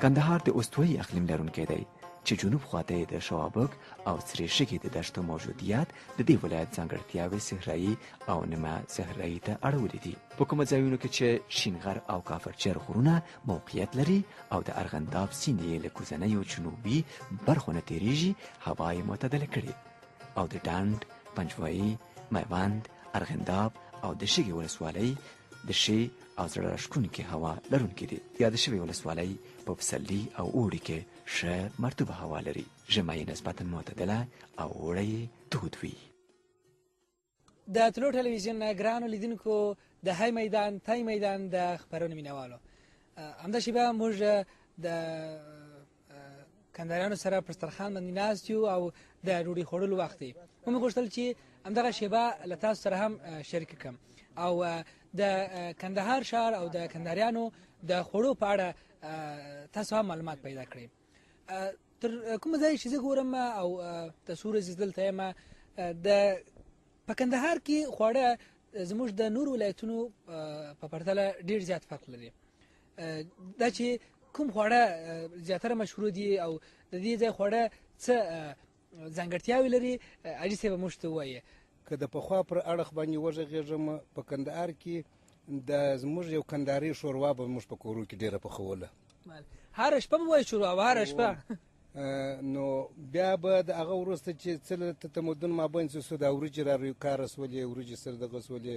کندهار د استوایي اقلیم لرونکی دی چې جنوب خواته د شوابک او سرې شګې د دشتو موجودیت د دې ولایت ځانګړتیاوې صحرایي او نیمه صحرایي ته اړولې دي. په کومو ځایونو کې چې شینغر او کافرچر غرونه موقعیت لري او د ارغنداب سیند یې له کوزنیو جنوبي برخو نه تېرېږي، هوا یې معتدله کړې او د ډنډ، پنجوایي، میوند، ارغنداب او د شګې ولسوالۍ د ښې او زړه راښکونکې هوا لرونکې دي. یاده شوې ولسوالۍ په پسرلي او اوړي کې ښه مرطوبه هوا لري، ژمی یې نسبتا معتدله او اوړی یې تود وي. د طلوع ټلویزیون ګرانو لیدونکو د هی میدان تای میدان د خبرونو مینوالو، همدا شیبه موږ د کندهاریانو سره پر دسترخوان باندې ناست یو او د ډوډۍ خوړلو وخت دی. موږ غوښتل چې همدغه شیبه له تاسو سره هم شریک کړم او د کندهار ښار او د کندهاریانو د خوړو په اړه تاسو هم معلومات پیدا کړئ. تر کوم ځای چې زه ګورم او د څو ورځې دلته یم، په کندهار کې خواړه زموږ د نورو ولایتونو په پرتله ډېر زیات فرق لري. دا چې کوم خواړه زیاتره مشهور دي او د دې ځای خواړه څه ځانګړتیاوې لري، حاجي صاحب موږ ته ووایي. که د پخوا پر اړخ باندې وغږېږم، په کندهار کې د زموږ یو کندهاري شوروا به موږ په کورو کې ډېره پخوله. هره شپه به وایي شوروا، هره شپه. نو بیا به د هغه وروسته چې څه تمدن مابین شو، د وریجې را رویکاره سولې، وریجې سره دغه سولې،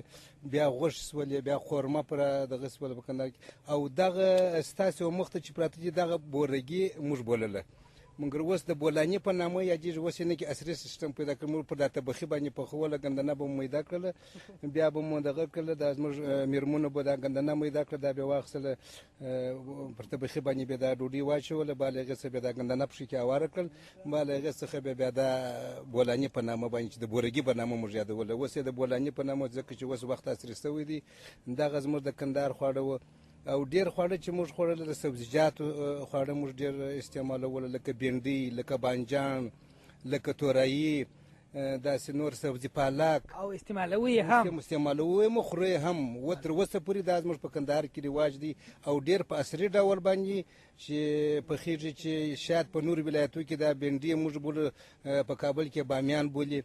بیا غوښې سولې، بیا خورمه پر دغه سوله په کندهار کې. او دغه ستاسې مخ ته چې پراته دي دغه بورګي موږ بولله، مګر اوس د بولاني په نامه یادېږي. اوس یې نه کې عصري سیستم پیدا کړ، موږ پر دا طبخي باندې پخوله، ګندنه به مو میده کړله، بیا به مو دغه کړله، دا زموږ میرمنو به دا ګندنه میده کړه، دا بیا واخیستله پر طبخي باندې بیا دا ډوډۍ واچوله، بیا له هغې څخه بیا دا ګندنه پکښې کې هواره کړل، بیا له هغې څخه بیا دا بولاني په نامه باندې چې د بورګي په نامه موږ یادوله. اوس یې د بولاني په نامه، ځکه چې اوس وخت عصري شوی دی. دغه زموږ د کندهار خواړه وو. او ډېر خواړه چې موږ خوړل، د سبزیجاتو خواړه موږ ډېر استعمالول، لکه بینډۍ، لکه بانجان، لکه تورایي، داسې نور سبزي، پالک، او استعمالوي هم خورئ هم. تر اوسه پورې دا زموږ په کندهار کې رواج دی او ډېر په عصري ډول باندې چې پخېږي، چې شاید په نورو ولایتو کې دا بینډۍ موږ بولو، په کابل کې بامیان بولي.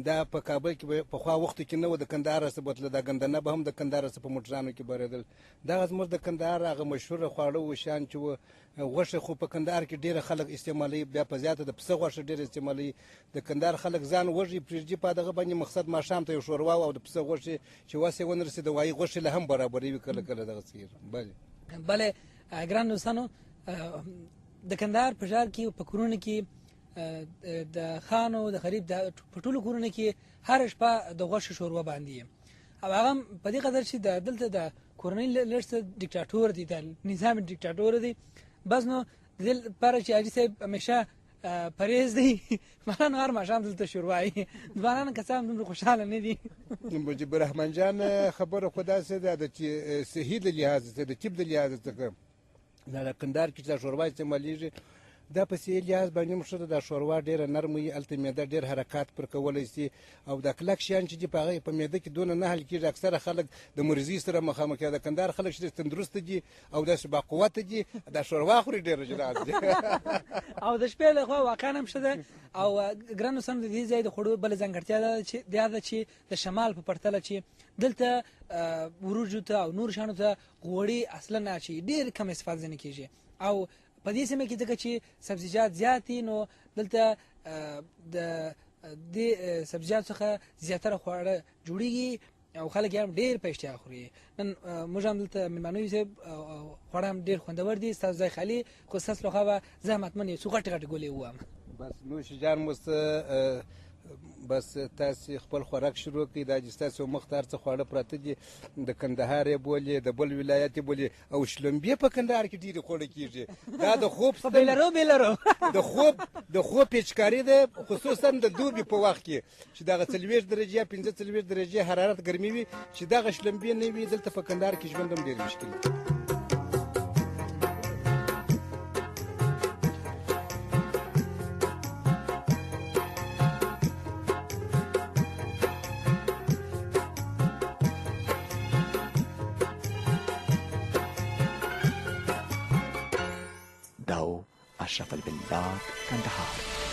دا په کابل کې پخوا وختو کې نه و، د کندهار څخه بوتله، دا ګندنه به هم د کندهار څخه په موټرانو کې بارېدل. دغه زموږ د کندهار هغه مشهوره خواړه و، شیان چې و. غوښه خو په کندهار کې ډېره خلک استعمالوي، بیا په زیاته د پسه غوښه ډېره استعمالوي. د کندهار خلک ځان وږي پرېږدي په دغه باندې، مقصد ماښام ته یو شوروا او د پسه غوښې چې وس یې ونرسي، د وايي غوښې له هم برابروي کله کله دغه څیر. بله ګران دوستانو، د کندهار په ښار کې په کورونو کې د خانو د غریب په ټولو کورونو کې هره شپه د غوښې شوروا باندې، او هغه په دې قدر چې دلته د کورنۍ لږ څه ډیکټاتور دی، د نظام ډیکټاتور دی. بس نو د دې لپاره چې حاجي صاحب همیشه پرهیز دی، مالا نو هر ماښام دلته شوروا وي. ځوانان که څه هم دومره خوشحاله نه دي. مجيب الرحمن جان خبره خو داسې ده چې صحي د لحاظ څخه، د طب د لحاظ څخه د کندهار کې چې دا شوروا استعمالیږي، دا په صحي لحاظ باندې هم ښه ده. دا شوروا ډېره نرم وي، هلته معده ډېر حرکات پر کولی شي، او دا کلک شیان چې دي په هغه په معده کې دونه نه حل کېږي. اکثره خلک د مریضۍ سره مخامخ دي. د کندهار خلک چې تندرسته دي او داسې باقوته دي، دا شوروا خوري ډېره جرات دي. او د شپې له خوا واقعا هم ښه ده. او ګران دوستانو، د دې ځای د خوړو بله ځانګړتیا دا ده چې د شمال په پرتله چې دلته وروجو ته او نور شیانو ته غوړي اصلا چې ډېر کم استفاده ځینې کېږي. او په دې سیمه کې ځکه چې سبزیجات زیات دي، نو دلته د دې سبزیجاتو څخه زیاتره خواړه جوړیږي او خلک یې هم ډېر په اشتها خوري. نن موږ هم دلته مېلمانه یو، خواړه هم ډېر خوندور دي. ستاسو ځای خالي، خو ستاسو لخوا به زه حتمن یو څو غټې غټې ګولې ووایم. بس نوش جان مو بس تاسې خپل خوراک شروع کړئ. دا چې ستاسو مخ ته هر څه خواړه پراته دي، د کندهار یې بولې، د بل ولایت یې بولې، او شلومبې په کندهار کې ډېرې خوړل کېږي. دا د خوب د خوب پیچکاري ده، خصوصا د دوبي په وخت کې چې دغه 40 درجې یا 45 درجې حرارت ګرمي وي، چې دغه شلومبې نه وي، دلته په کندهار کې ژوند هم ډېر مشکل دی. دا اشرف البلاد کندهار.